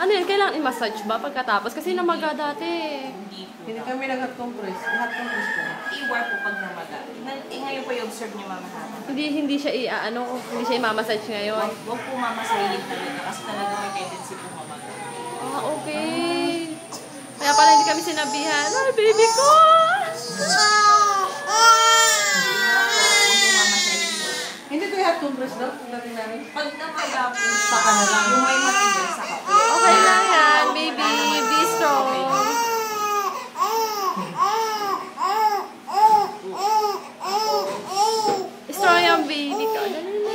Ano yan? Kailangan i-massage ba pagkatapos? Kasi namaga dati. Hindi po. Hindi kami nag-hot compress. Hot compress po. I-warm po pag namaga. Ngayon po i-observe niyo mamahaba. Hindi siya hindi siya i-massage ngayon. Huwag po mamasahin talaga kasi talaga may tendency po mamaga. Ah, okay. Kaya pala hindi kami sinabihan. Ay, baby ko! Hindi ko yung hot compress daw. Pagdating namin. Pag namaga po siya, yung may matigas sa kapo. Okay lang yan, baby. Be strong. Strong yung baby ko. Dali na.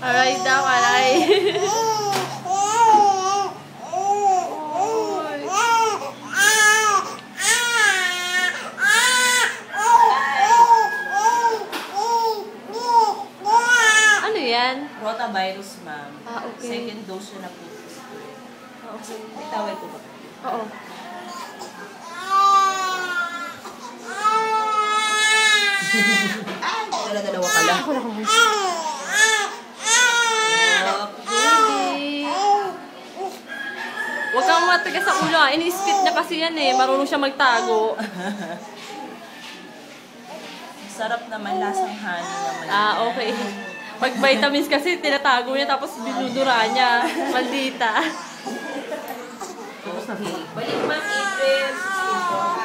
Aray daw, aray. Ano yan? Rotavirus, ma'am. Ah, okay. Second dose na po. Okay. May towel po ba? Oo. Dala-dalawa ka lang. Baby. Huwag kang matigas sa ulo. Ini-spit na kasi yan eh. Marunong siya magtago. Sarap naman, lasang honey naman. Ah, okay. Pag vitamins kasi, tinatago niya tapos dinudura niya. Maldita. Okay. Balik, ma'am, April 16 po.